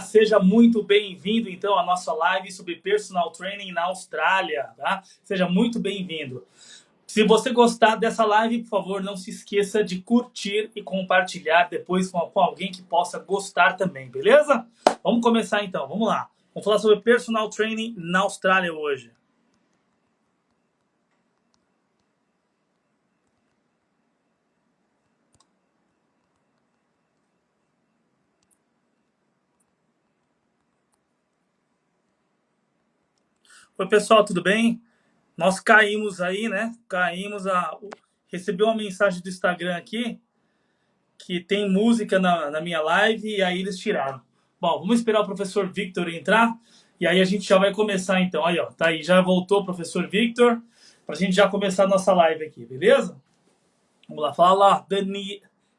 Seja muito bem-vindo, então, à nossa live sobre personal training na Austrália, tá? Seja muito bem-vindo. Se você gostar dessa live, por favor, não se esqueça de curtir e compartilhar depois com alguém que possa gostar também, beleza? Vamos começar então, vamos lá. Vamos falar sobre personal training na Austrália hoje. Oi, pessoal, tudo bem? Nós caímos aí, né? Recebi uma mensagem do Instagram aqui que tem música na minha live e aí eles tiraram. Bom, vamos esperar o professor Victor entrar e aí a gente já vai começar então. Aí, ó, tá aí, já voltou o professor Victor pra gente já começar a nossa live aqui, beleza? Vamos lá, fala lá,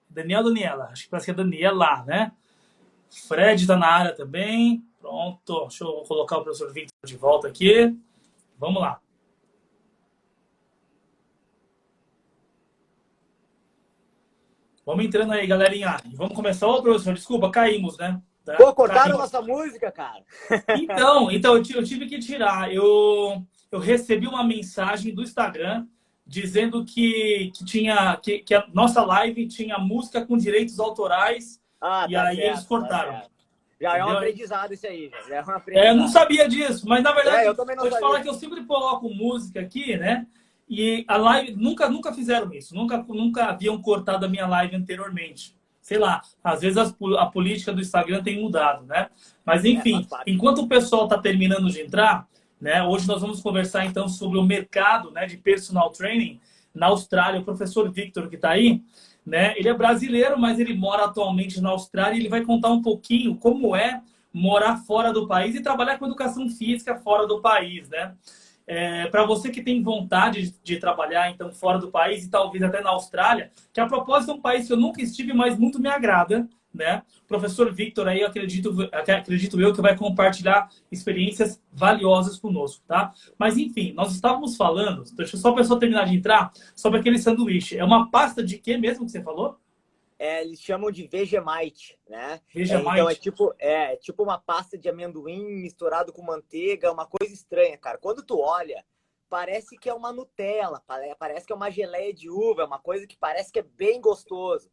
Daniela, acho que parece que é Daniela, né? Fred tá na área também. Pronto, deixa eu colocar o professor Victor de volta aqui. Vamos lá. Vamos entrando aí, galerinha. E vamos começar. Ô, professor, desculpa, caímos, né? Tá? Pô, cortaram a Caímos. nossa música, cara. Então eu tive que tirar. Eu recebi uma mensagem do Instagram dizendo que a nossa live tinha música com direitos autorais Ah, e tá aí eles certo, tá cortaram. certo. Já é um Entendeu? aprendizado isso aí, já é um Eu não aprendizado. sabia disso, mas na Eu verdade, também não vou te falar sabia. que eu sempre coloco música aqui, né? E a live nunca fizeram isso, nunca haviam cortado a minha live anteriormente. Sei lá, às vezes a política do Instagram tem mudado, né? Mas Faz enfim, parte. enquanto o pessoal está terminando de entrar, né? Hoje nós vamos conversar então sobre o mercado, né, de personal training na Austrália. O professor Victor que está aí, né? Ele é brasileiro, mas ele mora atualmente na Austrália e ele vai contar um pouquinho como é morar fora do país e trabalhar com educação física fora do país, né? Para você que tem vontade de trabalhar então fora do país e talvez até na Austrália, que a propósito é um país que eu nunca estive, mas muito me agrada, né? O professor Victor aí, acredito eu que vai compartilhar experiências valiosas conosco, tá? Mas enfim, nós estávamos falando, deixa só a pessoa terminar de entrar, sobre aquele sanduíche. É uma pasta de quê mesmo que você falou? Eles chamam de Vegemite, né? Então Vegemite. é tipo uma pasta de amendoim misturado com manteiga, uma coisa estranha, cara. Quando tu olha, parece que é uma Nutella, parece que é uma geleia de uva, é uma coisa que parece que é bem gostoso.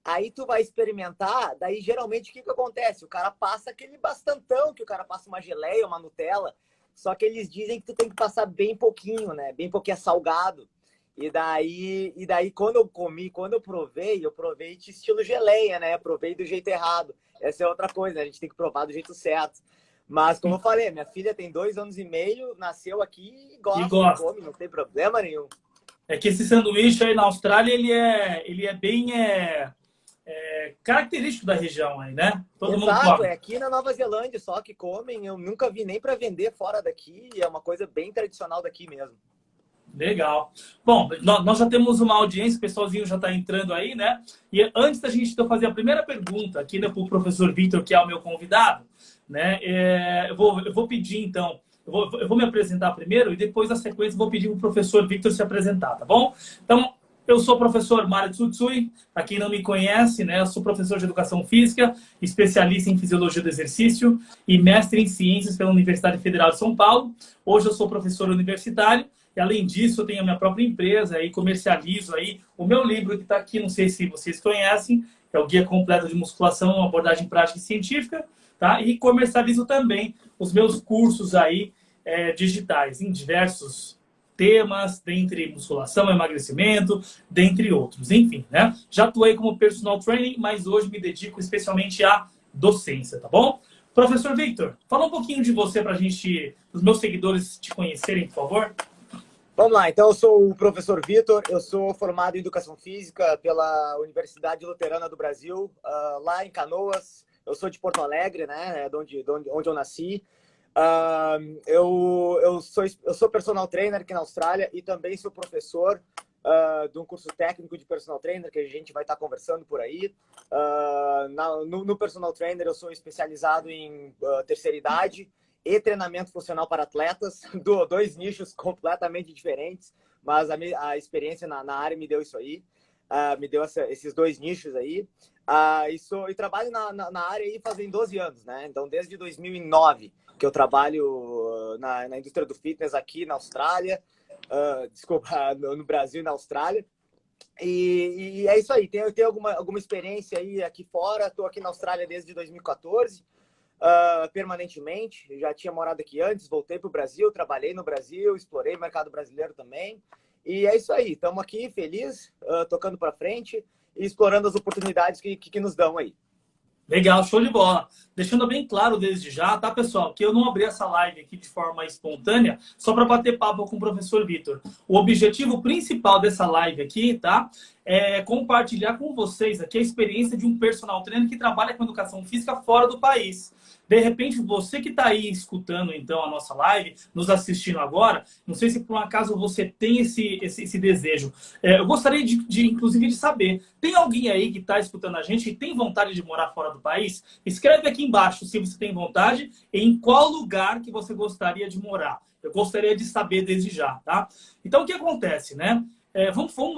Aí tu vai experimentar, daí geralmente o que acontece? O cara passa aquele bastantão, que o cara passa uma geleia, uma Nutella, só que eles dizem que tu tem que passar bem pouquinho, né? Bem pouquinho é salgado. E daí quando eu provei de estilo geleia, né? Provei do jeito errado. Essa é outra coisa, né? A gente tem que provar do jeito certo. Mas, como eu falei, minha filha tem 2 anos e meio, nasceu aqui e E gosta, gosta. come, não tem problema nenhum. É que esse sanduíche aí na Austrália, ele é bem característico da região aí, né? Todo mundo Exato, come. é aqui na Nova Zelândia só que comem. Eu nunca vi nem para vender fora daqui. É uma coisa bem tradicional daqui mesmo. Legal. Bom, nós já temos uma audiência, o pessoalzinho já está entrando aí, né? E antes da gente então, fazer a primeira pergunta aqui né, para o professor Victor, que é o meu convidado, né? Eu vou pedir então, eu vou me apresentar primeiro e depois, na sequência, eu vou pedir para o professor Victor se apresentar, tá bom? Então, eu sou o professor Mário Tsutsui, para quem não me conhece, né? Eu sou professor de educação física, especialista em fisiologia do exercício e mestre em ciências pela Universidade Federal de São Paulo. Hoje eu sou professor universitário e, além disso, eu tenho a minha própria empresa e comercializo aí o meu livro que está aqui, não sei se vocês conhecem, que é o Guia Completo de Musculação, uma abordagem prática e científica, tá? E comercializo também os meus cursos aí digitais em diversos temas, dentre musculação, emagrecimento, dentre outros. Enfim, né? Já atuei como personal training, mas hoje me dedico especialmente à docência, tá bom? Professor Victor, fala um pouquinho de você para a gente, os meus seguidores te conhecerem, por favor. Vamos lá, então eu sou o professor Vitor, eu sou formado em Educação Física pela Universidade Luterana do Brasil, lá em Canoas. Eu sou de Porto Alegre, né, onde eu nasci. Eu sou personal trainer aqui na Austrália e também sou professor de um curso técnico de personal trainer que a gente vai estar conversando por aí. No personal trainer eu sou especializado em terceira idade e treinamento funcional para atletas, dois nichos completamente diferentes, mas a experiência na área me deu isso aí. me deu esses dois nichos aí. E trabalho na área aí fazem 12 anos, né? Então, desde 2009 que eu trabalho na indústria do fitness aqui na Austrália, desculpa, no Brasil e na Austrália. E é isso aí, eu tenho alguma experiência aí aqui fora, estou aqui na Austrália desde 2014, permanentemente, eu já tinha morado aqui antes, voltei para o Brasil, trabalhei no Brasil, explorei o mercado brasileiro também, e é isso aí, estamos aqui felizes, tocando para frente e explorando as oportunidades que nos dão aí. Legal, show de bola. Deixando bem claro desde já, tá, pessoal, que eu não abri essa live aqui de forma espontânea só para bater papo com o professor Vitor. O objetivo principal dessa live aqui, tá, é compartilhar com vocês aqui a experiência de um personal trainer que trabalha com educação física fora do país. De repente, você que está aí escutando, então, a nossa live, nos assistindo agora, não sei se por um acaso você tem esse desejo. Eu gostaria, inclusive, de saber, tem alguém aí que está escutando a gente e tem vontade de morar fora do país? Escreve aqui embaixo se você tem vontade e em qual lugar que você gostaria de morar. Eu gostaria de saber desde já, tá? Então, o que acontece, né?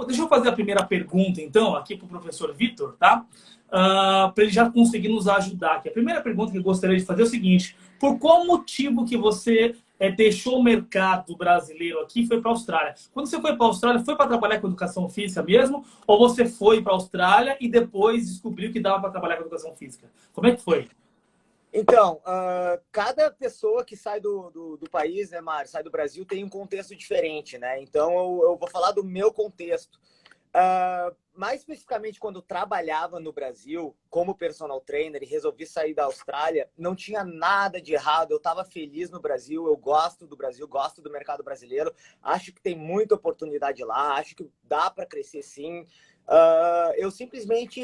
Deixa eu fazer a primeira pergunta, então, aqui para o professor Vitor, tá? Para ele já conseguir nos ajudar aqui. A primeira pergunta que eu gostaria de fazer é o seguinte: por qual motivo que você deixou o mercado brasileiro aqui e foi para a Austrália? Quando você foi para a Austrália, foi para trabalhar com educação física mesmo? Ou você foi para a Austrália e depois descobriu que dava para trabalhar com educação física? Como é que foi? Então, cada pessoa que sai do país, né, Mário, sai do Brasil, tem um contexto diferente, né? Então, eu vou falar do meu contexto. Mais especificamente, quando eu trabalhava no Brasil como personal trainer e resolvi sair da Austrália, não tinha nada de errado. Eu estava feliz no Brasil, eu gosto do Brasil, gosto do mercado brasileiro. Acho que tem muita oportunidade lá, acho que dá para crescer sim. Eu simplesmente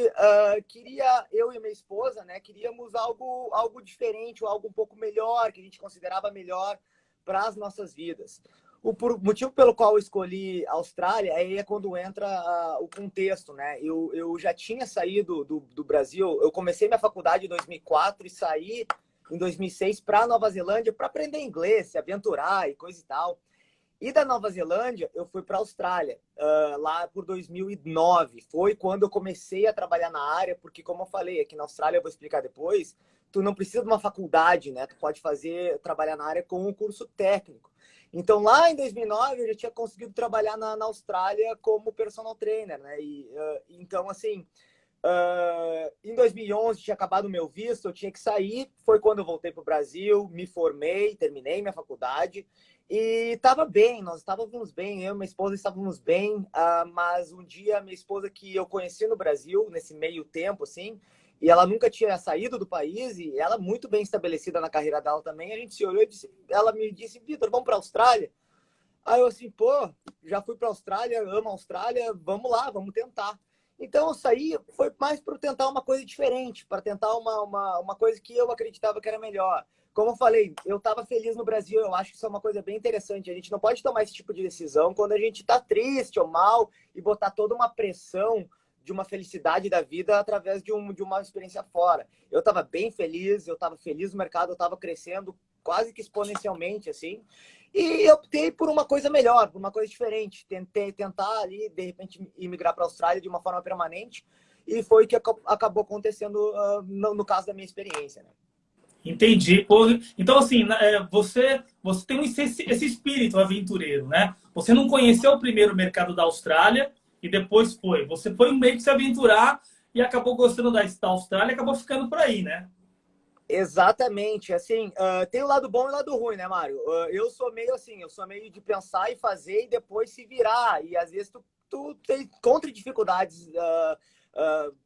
queria, eu e minha esposa, né, queríamos algo diferente, ou algo um pouco melhor, que a gente considerava melhor para as nossas vidas. O motivo pelo qual eu escolhi a Austrália é quando entra o contexto, né? Eu já tinha saído do Brasil, eu comecei minha faculdade em 2004 e saí em 2006 para Nova Zelândia para aprender inglês, se aventurar e coisa e tal. E da Nova Zelândia, eu fui para a Austrália, lá por 2009. Foi quando eu comecei a trabalhar na área, porque, como eu falei, aqui na Austrália, eu vou explicar depois, tu não precisa de uma faculdade, né? Tu pode trabalhar na área com um curso técnico. Então, lá em 2009, eu já tinha conseguido trabalhar na Austrália como personal trainer, né? Então, assim, em 2011 tinha acabado o meu visto, eu tinha que sair. Foi quando eu voltei para o Brasil, me formei, terminei minha faculdade e estava bem, nós estávamos bem, eu e minha esposa estávamos bem, mas um dia minha esposa, que eu conheci no Brasil, nesse meio tempo, assim, e ela nunca tinha saído do país, e ela muito bem estabelecida na carreira dela também, a gente se olhou e ela me disse: Vitor, vamos para a Austrália? Aí eu assim, pô, já fui para a Austrália, amo a Austrália, vamos lá, vamos tentar. Então eu saí, foi mais para tentar uma coisa diferente, para tentar uma coisa que eu acreditava que era melhor. Como eu falei, eu estava feliz no Brasil, eu acho que isso é uma coisa bem interessante. A gente não pode tomar esse tipo de decisão quando a gente está triste ou mal e botar toda uma pressão de uma felicidade da vida através de uma experiência fora. Eu estava bem feliz, eu estava feliz no mercado, eu estava crescendo quase que exponencialmente, assim. E eu optei por uma coisa melhor, por uma coisa diferente. Tentar ali, de repente, imigrar para a Austrália de uma forma permanente. E foi o que acabou acontecendo no caso da minha experiência, né? Entendi. Então, assim, você tem esse espírito aventureiro, né? Você não conheceu o primeiro mercado da Austrália e depois foi. Você foi meio que se aventurar e acabou gostando da Austrália e acabou ficando por aí, né? Exatamente. Assim, tem o lado bom e o lado ruim, né, Mário? Eu sou meio assim, eu sou meio de pensar e fazer e depois se virar. E às vezes tu encontra dificuldades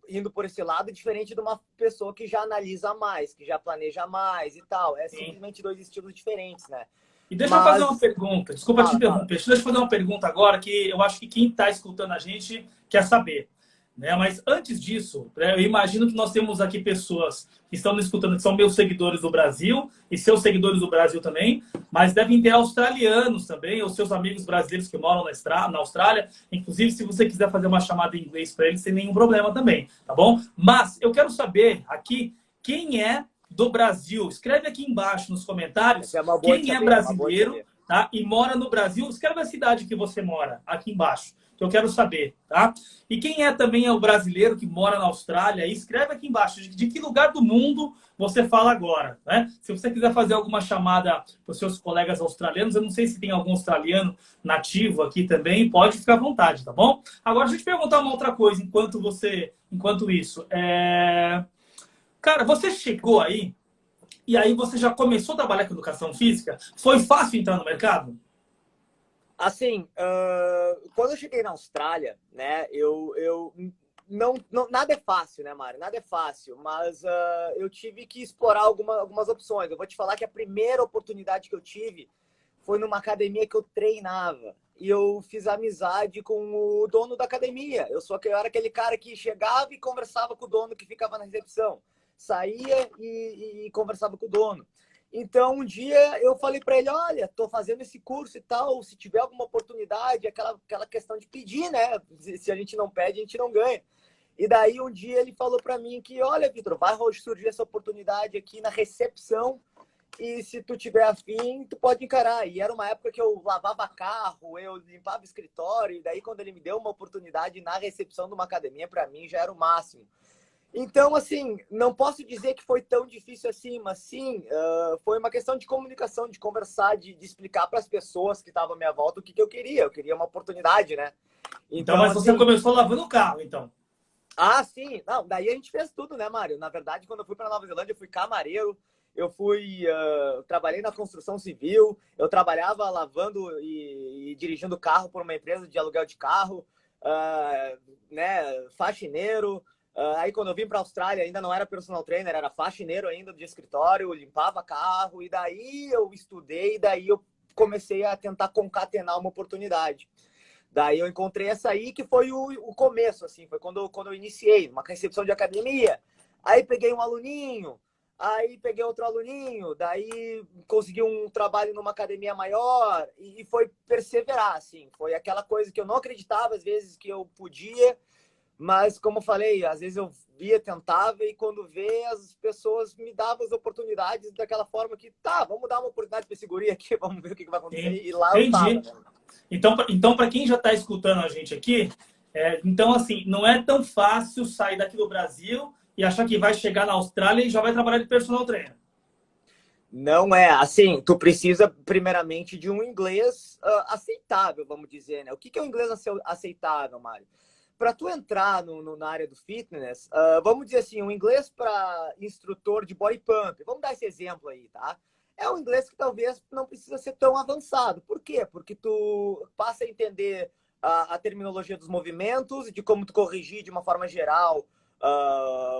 indo por esse lado, diferente de uma pessoa que já analisa mais, que já planeja mais e tal. É simplesmente dois estilos diferentes, né? E deixa eu fazer uma pergunta. Desculpa te interromper. Deixa eu fazer uma pergunta agora que eu acho que quem está escutando a gente quer saber. Né? Mas antes disso, eu imagino que nós temos aqui pessoas que estão nos escutando, que são meus seguidores do Brasil e seus seguidores do Brasil também, mas devem ter australianos também, ou seus amigos brasileiros que moram na Austrália. Inclusive, se você quiser fazer uma chamada em inglês para eles, sem nenhum problema também, tá bom? Mas eu quero saber aqui quem é do Brasil. Escreve aqui embaixo nos comentários quem é brasileiro, tá? E mora no Brasil. Escreve a cidade que você mora aqui embaixo. que eu quero saber, tá? E quem é também o brasileiro que mora na Austrália, escreve aqui embaixo de que lugar do mundo você fala agora, né? Se você quiser fazer alguma chamada para os seus colegas australianos, eu não sei se tem algum australiano nativo aqui também, pode ficar à vontade, tá bom? Agora, deixa eu te perguntar uma outra coisa enquanto isso. Cara, você chegou aí e aí você já começou a trabalhar com educação física? Foi fácil entrar no mercado? Assim, quando eu cheguei na Austrália, né, nada é fácil, né, Mário? Nada é fácil, mas eu tive que explorar algumas opções. Eu vou te falar que a primeira oportunidade que eu tive foi numa academia que eu treinava. E eu fiz amizade com o dono da academia. Eu era aquele cara que chegava e conversava com o dono que ficava na recepção. Saía e conversava com o dono. Então, um dia eu falei para ele, olha, tô fazendo esse curso e tal, se tiver alguma oportunidade, aquela questão de pedir, né? Se a gente não pede, a gente não ganha. E daí, um dia ele falou para mim que, olha, Vitor, vai surgir essa oportunidade aqui na recepção e se tu tiver afim, tu pode encarar. E era uma época que eu lavava carro, eu limpava escritório, e daí quando ele me deu uma oportunidade na recepção de uma academia, para mim já era o máximo. Então, assim, não posso dizer que foi tão difícil assim, mas sim, foi uma questão de comunicação, de conversar, de explicar para as pessoas que estavam à minha volta o que eu queria. Eu queria uma oportunidade, né? Então, mas você assim, começou lavando o carro, então? Ah, sim. Não, daí a gente fez tudo, né, Mário? Na verdade, quando eu fui para Nova Zelândia, eu fui camareiro, trabalhei na construção civil, eu trabalhava lavando e dirigindo carro por uma empresa de aluguel de carro, né, faxineiro. Aí quando eu vim para a Austrália, ainda não era personal trainer, era faxineiro ainda de escritório, limpava carro, e daí eu estudei, e daí eu comecei a tentar concatenar uma oportunidade. Daí eu encontrei essa aí, que foi o começo, assim, foi quando eu iniciei, uma recepção de academia. Aí peguei um aluninho, aí peguei outro aluninho, daí consegui um trabalho numa academia maior e foi perseverar, assim. Foi aquela coisa que eu não acreditava, às vezes, que eu podia, mas, como eu falei, às vezes eu via, tentava, e quando vê, as pessoas me davam as oportunidades daquela forma que, tá, vamos dar uma oportunidade para esse guri aqui, vamos ver o que vai acontecer. Sim, E lá eu entendi. tava, né? Então para quem já está escutando a gente aqui, então, assim, não é tão fácil sair daqui do Brasil e achar que vai chegar na Austrália e já vai trabalhar de personal trainer. Não é. Assim, tu precisa, primeiramente, de um inglês aceitável, vamos dizer, né? O que é o inglês aceitável, Mário? Para tu entrar na área do fitness, vamos dizer assim, um inglês para instrutor de body pump. Vamos dar esse exemplo aí, tá? É um inglês que talvez não precisa ser tão avançado. Por quê? Porque tu passa a entender a terminologia dos movimentos, de como tu corrigir de uma forma geral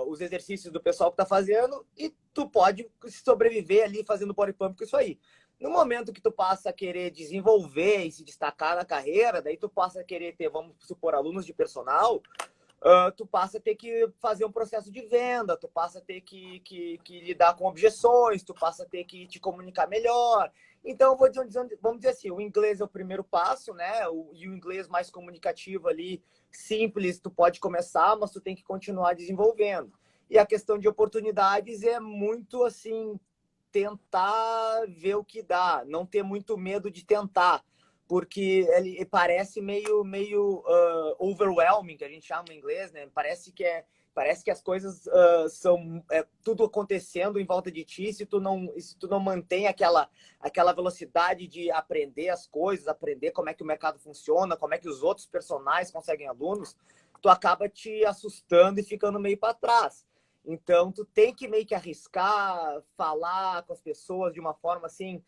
os exercícios do pessoal que tá fazendo, e tu pode sobreviver ali fazendo body pump com isso aí. No momento que tu passa a querer desenvolver e se destacar na carreira, daí tu passa a querer ter, vamos supor, alunos de personal, tu passa a ter que fazer um processo de venda, tu passa a ter que lidar com objeções, tu passa a ter que te comunicar melhor. Então, vamos dizer assim, o inglês é o primeiro passo, né? E o inglês mais comunicativo ali, simples, tu pode começar, mas tu tem que continuar desenvolvendo. E a questão de oportunidades é muito assim, tentar ver o que dá, não ter muito medo de tentar, porque ele parece meio overwhelming, que a gente chama em inglês, né? Parece que as coisas são tudo acontecendo em volta de ti, se tu não mantém aquela velocidade de aprender as coisas, aprender como é que o mercado funciona, como é que os outros personagens conseguem alunos, tu acaba te assustando e ficando meio para trás. Então, tu tem que meio que arriscar, falar com as pessoas de uma forma assim.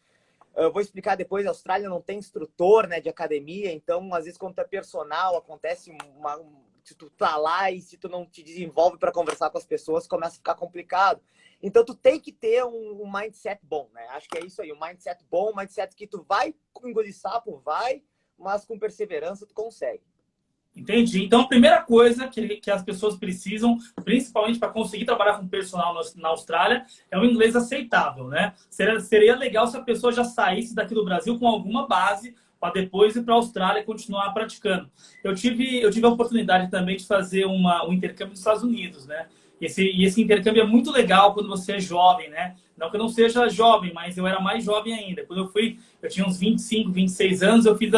Eu vou explicar depois, a Austrália não tem instrutor, né, de academia, então, às vezes, quando tu é personal, acontece se tu tá lá e se tu não te desenvolve para conversar com as pessoas, começa a ficar complicado. Então, tu tem que ter um mindset bom, né? Acho que é isso aí, um mindset bom, um mindset que tu vai engolir sapo, mas com perseverança tu consegue. Entendi. Então, a primeira coisa que as pessoas precisam, principalmente para conseguir trabalhar com personal na Austrália, é um inglês aceitável, né? Seria legal se a pessoa já saísse daqui do Brasil com alguma base para depois ir para a Austrália e continuar praticando. Eu tive a oportunidade também de fazer um intercâmbio nos Estados Unidos, né? E esse intercâmbio é muito legal quando você é jovem, né? Não que eu não seja jovem, mas eu era mais jovem ainda. Quando eu fui, eu tinha uns 25, 26 anos, eu fiz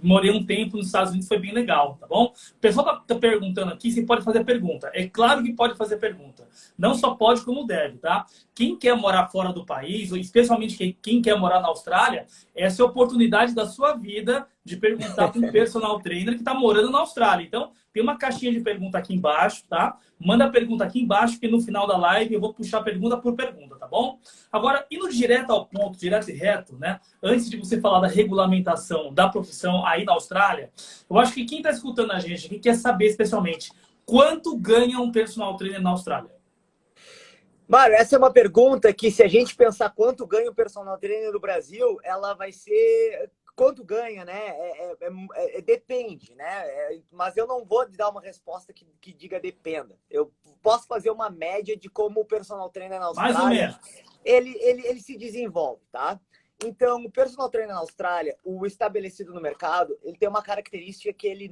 morei um tempo nos Estados Unidos, foi bem legal, tá bom? O pessoal tá perguntando aqui se pode fazer pergunta. É claro que pode fazer pergunta. Não só pode, como deve, tá? Quem quer morar fora do país, ou especialmente quem quer morar na Austrália, essa é a oportunidade da sua vida de perguntar para um personal trainer que está morando na Austrália. Então, tem uma caixinha de pergunta aqui embaixo, tá? Manda a pergunta aqui embaixo, que no final da live eu vou puxar pergunta por pergunta, tá bom? Agora, indo direto ao ponto, direto e reto, né? Antes de você falar da regulamentação da profissão aí na Austrália, eu acho que quem está escutando a gente aqui quer saber especialmente quanto ganha um personal trainer na Austrália. Mário, essa é uma pergunta que, se a gente pensar quanto ganha um personal trainer no Brasil, ela vai ser quanto ganha, né? Depende, né? Mas eu não vou dar uma resposta que diga dependa. Eu posso fazer uma média de como o personal trainer na Austrália, mais ou menos, ele se desenvolve, tá? Então, o personal trainer na Austrália, o estabelecido no mercado, ele tem uma característica que ele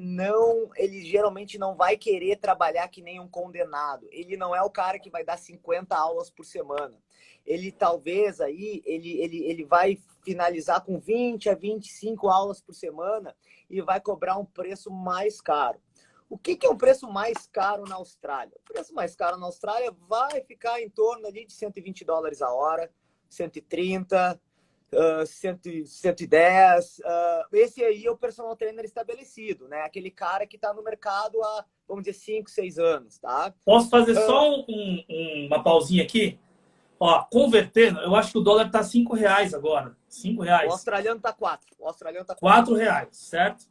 geralmente não vai querer trabalhar que nem um condenado. Ele não é o cara que vai dar 50 aulas por semana. Ele talvez aí, ele vai finalizar com 20 a 25 aulas por semana e vai cobrar um preço mais caro. O que é um preço mais caro na Austrália? O preço mais caro na Austrália vai ficar em torno ali de $120 a hora, 130, 110. Esse aí é o personal trainer estabelecido, né? Aquele cara que está no mercado há, vamos dizer, 5, 6 anos, tá? Posso fazer só uma pausinha aqui? Ó, convertendo, eu acho que o dólar tá R$ 5 agora. R$ 5. O australiano tá 4. O australiano tá R$ 4, certo?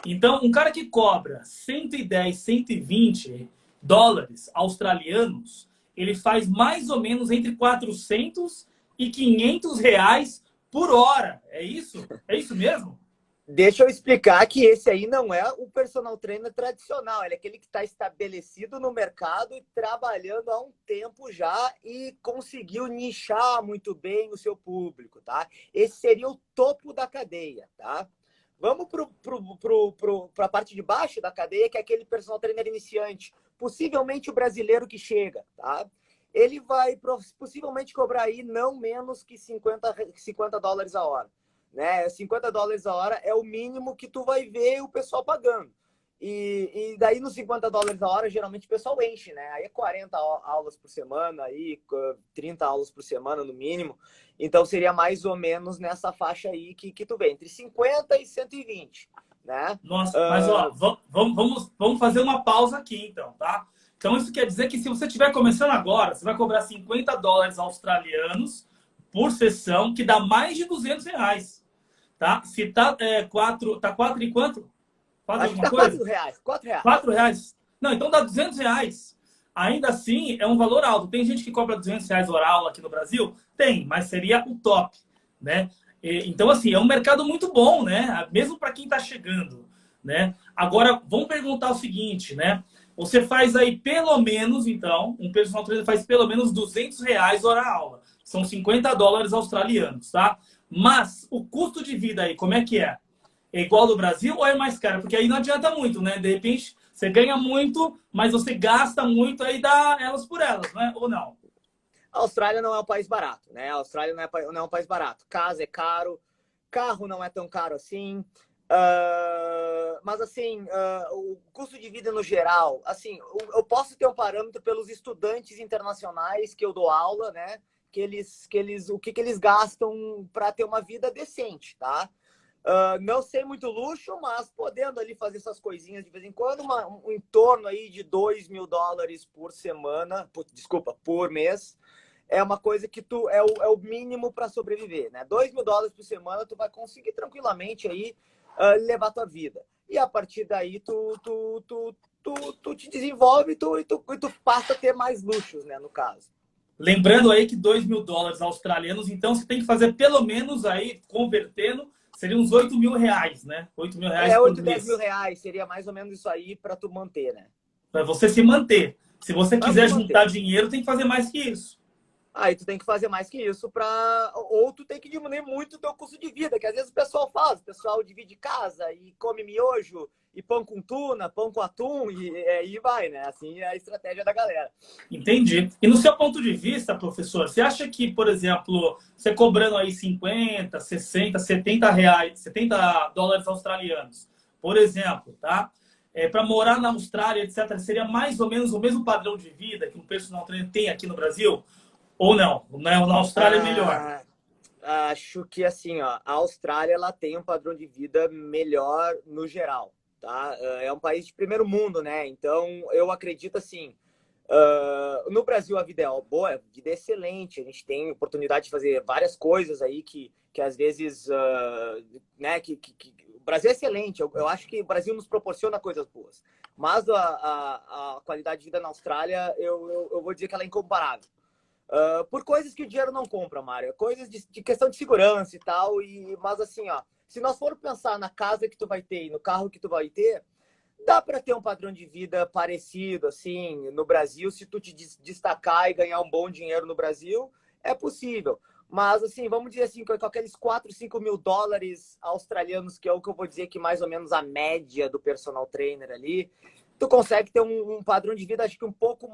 Então, um cara que cobra 110, 120 dólares australianos, ele faz mais ou menos entre 400 e 500 reais por hora. É isso? É isso mesmo? Deixa eu explicar que esse aí não é o personal trainer tradicional. Ele é aquele que está estabelecido no mercado e trabalhando há um tempo já e conseguiu nichar muito bem o seu público, tá? Esse seria o topo da cadeia, tá? Vamos para a parte de baixo da cadeia, que é aquele personal trainer iniciante. Possivelmente o brasileiro que chega, tá? Ele vai possivelmente cobrar aí não menos que 50 dólares a hora. Né? 50 dólares a hora é o mínimo que tu vai ver o pessoal pagando. E daí nos 50 dólares a hora, geralmente o pessoal enche, né? Aí é 40 aulas por semana, aí 30 aulas por semana no mínimo. Então seria mais ou menos nessa faixa aí que tu vê, entre 50 e 120, né? Nossa, mas ó, vamos fazer uma pausa aqui então, tá? Então isso quer dizer que se você estiver começando agora, você vai cobrar 50 dólares australianos por sessão, que dá mais de R$ 200. Tá? Se tá 4 e quanto? 4 Acho que tá coisa? R$ 4. R$ 4? Não, então dá R$ 200. Ainda assim, é um valor alto. Tem gente que cobra R$ 200 hora aula aqui no Brasil? Tem, mas seria o top, né? Então, assim, é um mercado muito bom, né? Mesmo para quem está chegando, né? Agora, vamos perguntar o seguinte, né? Você faz aí pelo menos, então, um personal trainer faz pelo menos R$ 200 hora aula. São 50 dólares australianos, tá? Mas o custo de vida aí, como é que é? É igual do Brasil ou é mais caro? Porque aí não adianta muito, né? De repente, você ganha muito, mas você gasta muito, aí dá elas por elas, né? Ou não? A Austrália não é um país barato, né? A Austrália não é um país barato. Casa é caro, carro não é tão caro assim. Mas, assim, o custo de vida no geral, assim, eu posso ter um parâmetro pelos estudantes internacionais que eu dou aula, né? O que eles gastam para ter uma vida decente, tá? Não sei muito luxo, mas podendo ali fazer essas coisinhas de vez em quando, em torno aí de $2.000 por semana, por mês, é uma coisa que é o mínimo para sobreviver, né? $2.000 por semana, tu vai conseguir tranquilamente aí levar tua vida. E a partir daí, tu te desenvolve e tu passa a ter mais luxos, né, no caso. Lembrando aí que $2.000 australianos, então você tem que fazer pelo menos aí, convertendo, seria uns R$ 8.000, né? R$ 8.000 por 8, mês. R$ 10.000 seria mais ou menos isso aí para tu manter, né? Para você se manter. Se você Pra quiser se manter. juntar dinheiro, tem que fazer mais que isso. Aí tu tem que fazer mais que isso para ou tu tem que diminuir muito o teu custo de vida, que às vezes o pessoal faz, o pessoal divide casa e come miojo e pão com tuna, pão com atum e aí vai, né? Assim é a estratégia da galera. Entendi. E no seu ponto de vista, professor, você acha que, por exemplo, você cobrando aí 50, 60, 70 reais, 70 dólares australianos, por exemplo, tá? Para morar na Austrália, etc., seria mais ou menos o mesmo padrão de vida que um personal trainer tem aqui no Brasil? Ou não? Na Austrália é melhor? Ah, acho que assim, ó, a Austrália ela tem um padrão de vida melhor no geral, tá? É um país de primeiro mundo, né? Então eu acredito assim, no Brasil a vida é boa, a vida é excelente, a gente tem oportunidade de fazer várias coisas aí que às vezes, né, o Brasil é excelente, eu acho que o Brasil nos proporciona coisas boas, mas a qualidade de vida na Austrália, eu vou dizer que ela é incomparável. Por coisas que o dinheiro não compra, Mário. Coisas de questão de segurança e tal. Mas assim, ó, se nós formos pensar na casa que tu vai ter e no carro que tu vai ter, dá para ter um padrão de vida parecido, assim, no Brasil. Se tu te destacar e ganhar um bom dinheiro no Brasil, é possível. Mas, assim, vamos dizer assim, com aqueles 4, 5 mil dólares australianos, que é o que eu vou dizer que mais ou menos a média do personal trainer ali, tu consegue ter um padrão de vida, acho que um pouco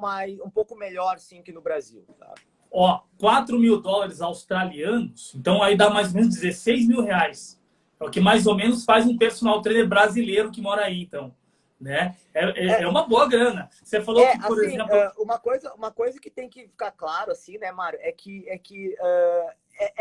melhor, sim, que no Brasil, tá? Ó, 4 mil dólares australianos, então aí dá mais ou menos 16 mil reais. É o que mais ou menos faz um personal trainer brasileiro que mora aí, então. Né? É uma boa grana. Você falou que, por Assim, exemplo. uma coisa que tem que ficar claro, assim, né, Mário, é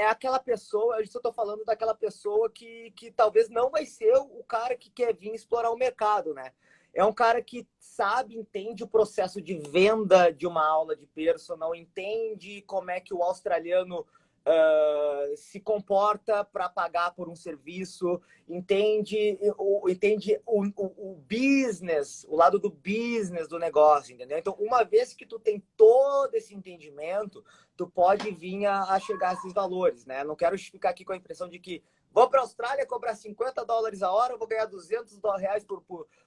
aquela pessoa, eu estou falando daquela pessoa que talvez não vai ser o cara que quer vir explorar o mercado, né? É um cara que sabe, entende o processo de venda de uma aula de personal, entende como é que o australiano se comporta para pagar por um serviço, entende o business, o lado do business do negócio, entendeu? Então, uma vez que tu tem todo esse entendimento, tu pode vir a chegar a esses valores, né? Não quero ficar aqui com a impressão de que vou para a Austrália cobrar 50 dólares a hora, vou ganhar 200 reais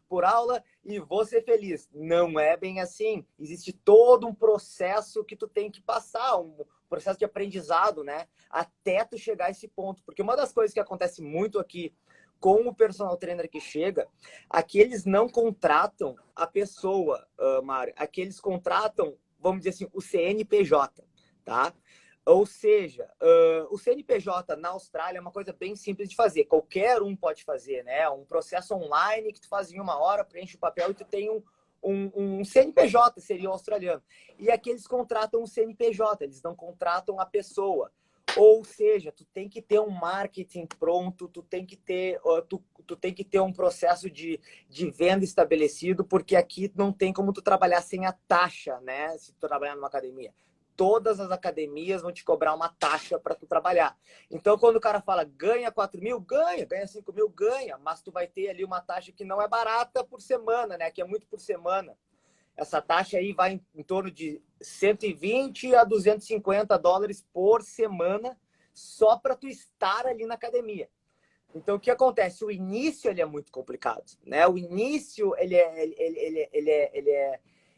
por aula e vou ser feliz. Não é bem assim. Existe todo um processo que tu tem que passar, um processo de aprendizado, né? Até tu chegar a esse ponto. Porque uma das coisas que acontece muito aqui com o personal trainer que chega, aqui eles não contratam a pessoa, Mário. Aqui eles contratam, vamos dizer assim, o CNPJ, tá? Ou seja, o CNPJ na Austrália é uma coisa bem simples de fazer. Qualquer um pode fazer, né? Um processo online que tu faz em 1 hora, preenche o papel e tu tem um CNPJ, seria o australiano. E aqui eles contratam um CNPJ, eles não contratam a pessoa. Ou seja, tu tem que ter um marketing pronto, tu tem que ter um processo de venda estabelecido, porque aqui não tem como tu trabalhar sem a taxa, né? Se tu trabalhar numa academia. Todas as academias vão te cobrar uma taxa para tu trabalhar. Então, quando o cara fala ganha 4 mil, ganha 5 mil, ganha, mas tu vai ter ali uma taxa que não é barata por semana, né? Que é muito por semana. Essa taxa aí vai em torno de 120 a 250 dólares por semana só para tu estar ali na academia. Então, o que acontece? O início ele é muito complicado, né? O início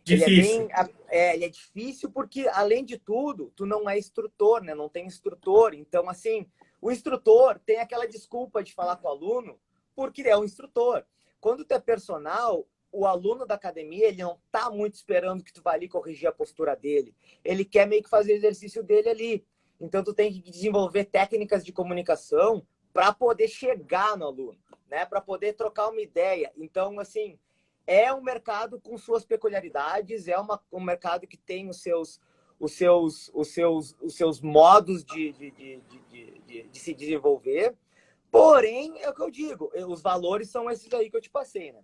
Difícil. ele é difícil porque, além de tudo, tu não é instrutor, né? Não tem instrutor. Então, assim, o instrutor tem aquela desculpa de falar com o aluno porque é um instrutor. Quando tu é personal, o aluno da academia, ele não tá muito esperando que tu vá ali corrigir a postura dele. Ele quer meio que fazer o exercício dele ali. Então, tu tem que desenvolver técnicas de comunicação para poder chegar no aluno, né? Para poder trocar uma ideia. Então, assim, é um mercado com suas peculiaridades, um mercado que tem os seus modos de se desenvolver. Porém, é o que eu digo, os valores são esses aí que eu te passei, né?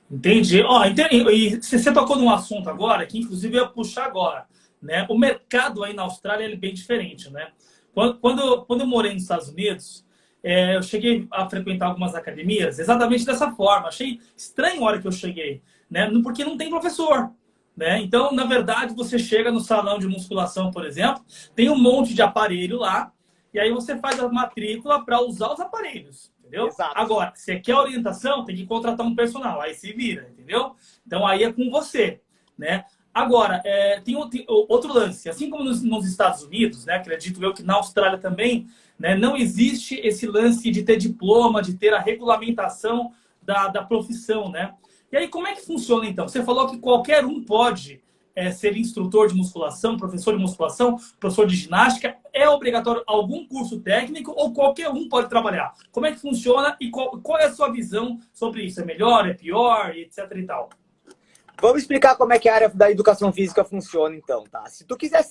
Entendi. Ó, e você tocou num assunto agora, que inclusive eu ia puxar agora. Né? O mercado aí na Austrália é bem diferente, né? Quando eu morei nos Estados Unidos, eu cheguei a frequentar algumas academias exatamente dessa forma. Achei estranho a hora que eu cheguei, né? Porque não tem professor, né? Então, na verdade, você chega no salão de musculação, por exemplo, tem um monte de aparelho lá, e aí você faz a matrícula para usar os aparelhos, entendeu? Exato. Agora, você quer orientação, tem que contratar um personal, aí se vira, entendeu? Então, aí é com você, né? Agora, tem outro lance. Assim como nos Estados Unidos, né, acredito eu que na Austrália também, né, não existe esse lance de ter diploma, de ter a regulamentação da profissão, né? E aí, como é que funciona, então? Você falou que qualquer um pode ser instrutor de musculação, professor de musculação, professor de ginástica. É obrigatório algum curso técnico ou qualquer um pode trabalhar? Como é que funciona e qual é a sua visão sobre isso? É melhor, é pior, etc e tal? Vamos explicar como é que a área da educação física funciona, então, tá? Se tu quiser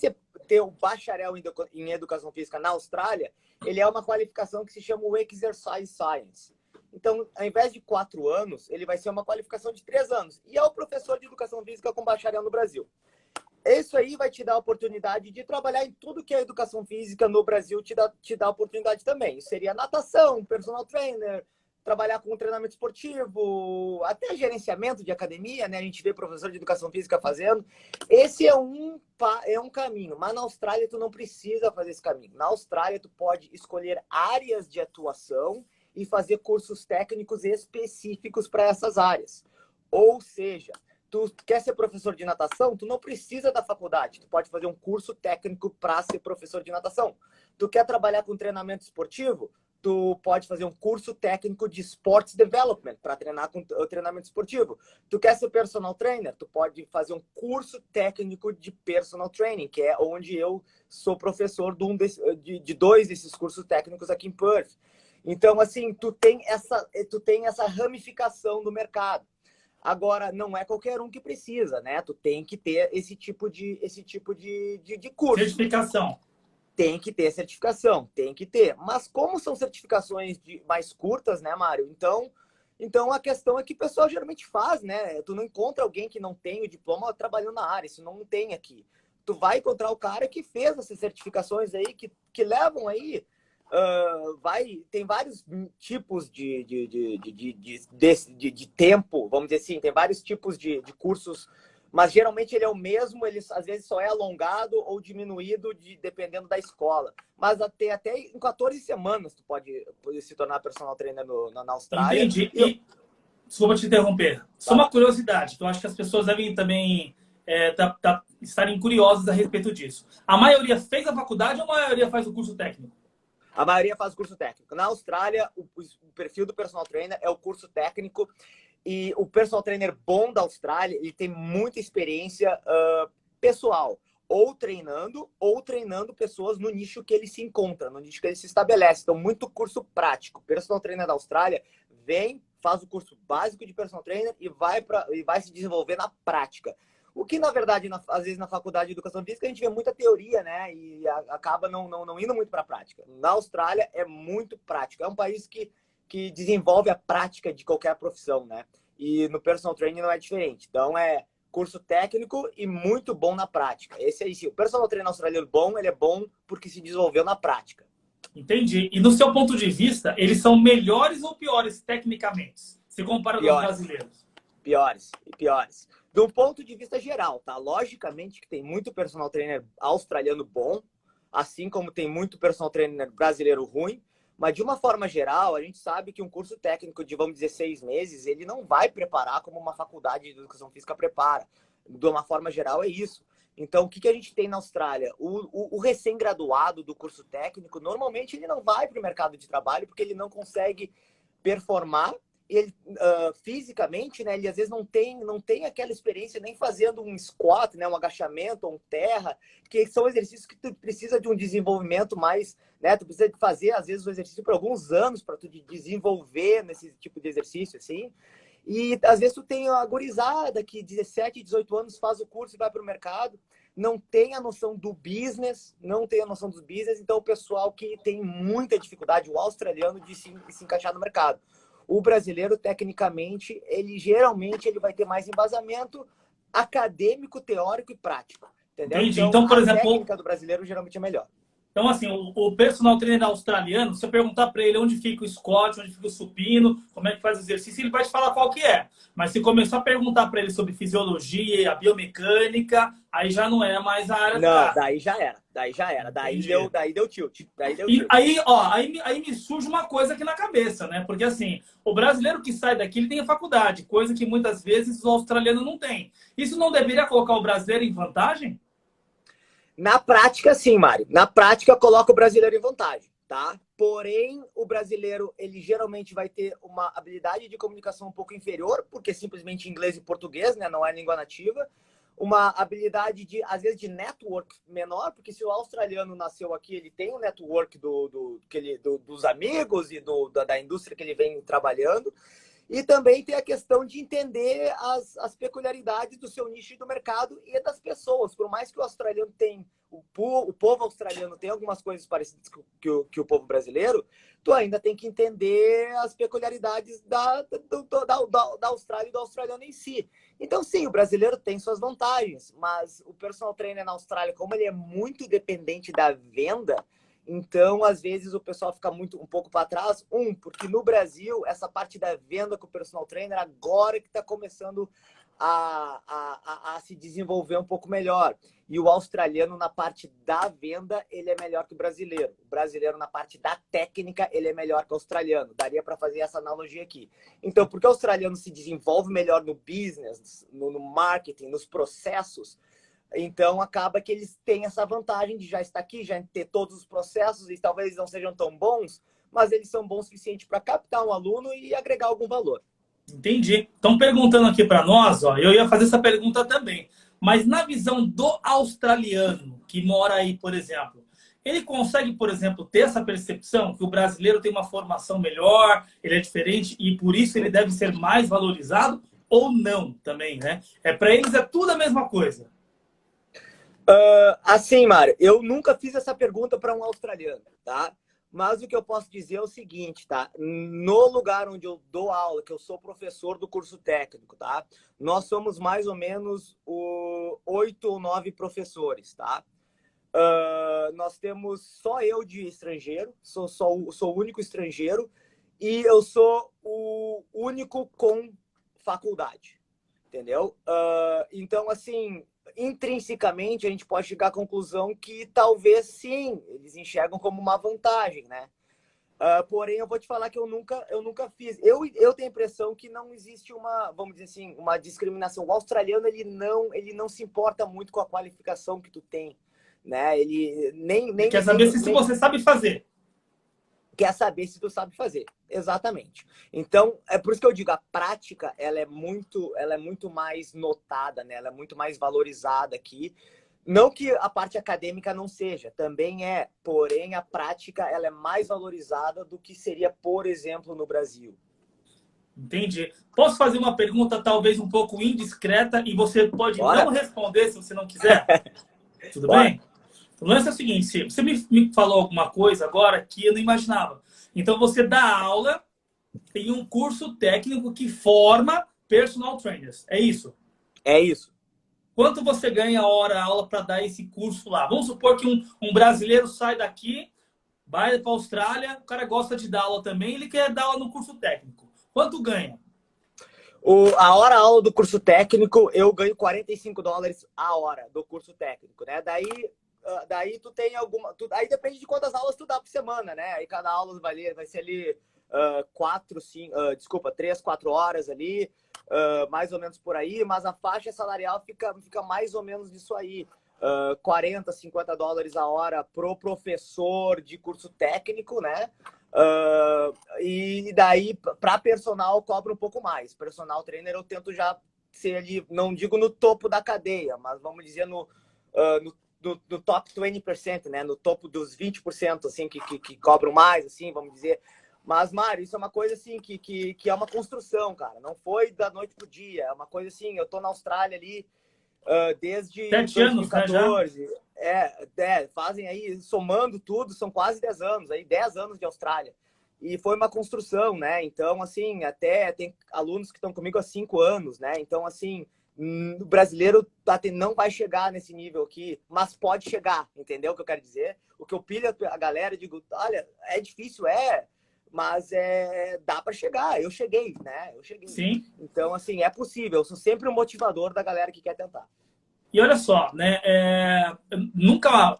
ter o bacharel em educação física na Austrália, ele é uma qualificação que se chama o Exercise Science. Então, ao invés de 4 anos, ele vai ser uma qualificação de 3 anos. E é o professor de educação física com bacharel no Brasil. Isso aí vai te dar a oportunidade de trabalhar em tudo que a educação física no Brasil te dá oportunidade também. Isso seria natação, personal trainer, trabalhar com treinamento esportivo, até gerenciamento de academia, né? A gente vê professor de educação física fazendo. Esse é um caminho, mas na Austrália tu não precisa fazer esse caminho. Na Austrália tu pode escolher áreas de atuação e fazer cursos técnicos específicos para essas áreas. Ou seja, tu quer ser professor de natação, tu não precisa da faculdade. Tu pode fazer um curso técnico para ser professor de natação. Tu quer trabalhar com treinamento esportivo? Tu pode fazer um curso técnico de Sports Development para treinar com o treinamento esportivo. Tu quer ser personal trainer? Tu pode fazer um curso técnico de personal training, que é onde eu sou professor de 2 desses cursos técnicos aqui em Perth. Então, assim, tu tem essa ramificação do mercado. Agora, não é qualquer um que precisa, né? Tu tem que ter esse tipo de curso. Certificação. Tem que ter certificação, tem que ter. Mas como são certificações mais curtas, né, Mário? Então a questão é que o pessoal geralmente faz, né? Tu não encontra alguém que não tem o diploma trabalhando na área, isso não tem aqui. Tu vai encontrar o cara que fez essas certificações aí, que levam aí. Tem vários tipos de tempo, vamos dizer assim, tem vários tipos de cursos, mas geralmente ele é o mesmo, ele às vezes só é alongado ou diminuído dependendo da escola. Mas até em 14 semanas tu pode se tornar personal trainer na Austrália. Entendi. Desculpa te interromper. Só uma curiosidade, que eu acho que as pessoas devem também estarem curiosas a respeito disso. A maioria fez a faculdade ou a maioria faz o curso técnico? A maioria faz o curso técnico. Na Austrália, o perfil do personal trainer é o curso técnico. E o personal trainer bom da Austrália, ele tem muita experiência pessoal. Ou treinando pessoas no nicho que ele se encontra, no nicho que ele se estabelece. Então, muito curso prático. O personal trainer da Austrália faz o curso básico de personal trainer e vai se desenvolver na prática. O que, na verdade, às vezes na faculdade de educação física, a gente vê muita teoria, né? E acaba não indo muito para a prática. Na Austrália, é muito prático. É um país que desenvolve a prática de qualquer profissão, né? E no personal training não é diferente. Então, é curso técnico e muito bom na prática. Esse aí, sim. O personal trainer australiano bom, ele é bom porque se desenvolveu na prática. Entendi. E no seu ponto de vista, eles são melhores ou piores tecnicamente? Se compara com os brasileiros? Piores. Do ponto de vista geral, tá? Logicamente que tem muito personal trainer australiano bom, assim como tem muito personal trainer brasileiro ruim, mas de uma forma geral, a gente sabe que um curso técnico de, vamos dizer, 6 meses, ele não vai preparar como uma faculdade de educação física prepara. De uma forma geral, é isso. Então, o que a gente tem na Austrália? O recém-graduado do curso técnico, normalmente ele não vai para o mercado de trabalho porque ele não consegue performar ele, fisicamente, né? Ele às vezes não tem aquela experiência nem fazendo um squat, né? Um agachamento ou um terra, que são exercícios que tu precisa de um desenvolvimento mais, né? Tu precisa de fazer, às vezes, o exercício por alguns anos para tu desenvolver nesse tipo de exercício, assim. E às vezes tu tem a gurizada que 17, 18 anos faz o curso e vai para o mercado, não tem a noção do business, então o pessoal que tem muita dificuldade, o australiano, de se encaixar no mercado. O brasileiro, tecnicamente, geralmente vai ter mais embasamento acadêmico, teórico e prático. Entendeu? Entendi. Então, por exemplo, a técnica do brasileiro geralmente é melhor. Então, assim, o personal trainer australiano, se você perguntar para ele onde fica o squat, onde fica o supino, como é que faz o exercício, ele vai te falar qual que é. Mas se começar a perguntar para ele sobre fisiologia, a biomecânica, aí já não é mais a área do Não, cara. daí já era. Daí já era. Entendi. Daí deu tilt. Daí deu E tilt. aí, ó, aí me surge uma coisa aqui na cabeça, né? Porque assim, o brasileiro que sai daqui, ele tem a faculdade, coisa que muitas vezes o australiano não tem. Isso não deveria colocar o brasileiro em vantagem? Na prática, sim, Mário. Na prática, coloca o brasileiro em vantagem, tá? Porém, o brasileiro, ele geralmente vai ter uma habilidade de comunicação um pouco inferior, porque simplesmente inglês e português, né? Não é língua nativa. Uma habilidade de, às vezes, de network menor, porque se o australiano nasceu aqui, ele tem um network dos amigos e da indústria que ele vem trabalhando. E também tem a questão de entender as peculiaridades do seu nicho do mercado e das pessoas. Por mais que o australiano tenha, o povo australiano tem algumas coisas parecidas que o povo brasileiro, tu ainda tem que entender as peculiaridades da Austrália e do australiano em si. Então, sim, o brasileiro tem suas vantagens, mas o personal trainer na Austrália, como ele é muito dependente da venda, então, às vezes, o pessoal fica um pouco para trás. Porque no Brasil, essa parte da venda com o personal trainer, agora que está começando a se desenvolver um pouco melhor. E o australiano, na parte da venda, ele é melhor que o brasileiro. O brasileiro, na parte da técnica, ele é melhor que o australiano. Daria para fazer essa analogia aqui. Então, porque o australiano se desenvolve melhor no business, no marketing, nos processos, então, acaba que eles têm essa vantagem de já estar aqui, já ter todos os processos, e talvez não sejam tão bons, mas eles são bons o suficiente para captar um aluno e agregar algum valor. Entendi. Estão perguntando aqui para nós, ó, eu ia fazer essa pergunta também, mas na visão do australiano que mora aí, por exemplo, ele consegue, por exemplo, ter essa percepção que o brasileiro tem uma formação melhor, ele é diferente e por isso ele deve ser mais valorizado ou não também, né? Para eles é tudo a mesma coisa. Assim, Mário, eu nunca fiz essa pergunta para um australiano, tá? Mas o que eu posso dizer é o seguinte, tá? No lugar onde eu dou aula, que eu sou professor do curso técnico, tá? Nós somos mais ou menos 8 ou 9 professores, tá? Nós temos só eu de estrangeiro, sou o único estrangeiro, e eu sou o único com faculdade, entendeu? Então, assim, intrinsecamente a gente pode chegar à conclusão que talvez sim, eles enxergam como uma vantagem, né? Porém, eu vou te falar que eu nunca fiz. Eu tenho a impressão que não existe uma, vamos dizer assim, uma discriminação. O australiano, ele não se importa muito com a qualificação que tu tem, né? Ele nem Quer saber se você sabe fazer. quer saber se tu sabe fazer. Exatamente. Então, é por isso que eu digo, a prática, ela é muito mais notada, né? Ela é muito mais valorizada aqui. Não que a parte acadêmica não seja, também é. Porém, a prática, ela é mais valorizada do que seria, por exemplo, no Brasil. Entendi. Posso fazer uma pergunta talvez um pouco indiscreta e você pode não Bora? responder se você não quiser? Tudo Bora. bem? O lance é o seguinte, você me falou alguma coisa agora que eu não imaginava. Então, você dá aula em um curso técnico que forma personal trainers. É isso? É isso. Quanto você ganha a hora aula para dar esse curso lá? Vamos supor que um brasileiro sai daqui, vai para a Austrália, o cara gosta de dar aula também, ele quer dar aula no curso técnico. Quanto ganha? A hora aula do curso técnico, eu ganho $45 a hora do curso técnico, né? Daí tu tem alguma. Aí depende de quantas aulas tu dá por semana, né? Aí cada aula vai ser ali 3, 4 horas ali, mais ou menos por aí, mas a faixa salarial fica mais ou menos nisso aí. $40, $50 a hora pro professor de curso técnico, né? E daí, para personal, cobra um pouco mais. Personal trainer, eu tento já ser ali, não digo no topo da cadeia, mas vamos dizer no top 20%, né? No topo dos 20%, assim, que cobram mais, assim, vamos dizer. Mas, Mário, isso é uma coisa, assim, que é uma construção, cara. Não foi da noite pro dia. É uma coisa, assim, eu tô na Austrália ali desde 7 anos, né, já? 2014. Fazem aí, somando tudo, são quase 10 anos, aí 10 anos de Austrália. E foi uma construção, né? Então, assim, até tem alunos que estão comigo há 5 anos, né? Então, assim, O brasileiro não vai chegar nesse nível aqui, mas pode chegar, entendeu o que eu quero dizer? O que eu pilho a galera, digo, olha, é difícil, mas dá para chegar. Eu cheguei, né? Eu cheguei. Sim. Então, assim, é possível. Eu sou sempre o motivador da galera que quer tentar. E olha só, né?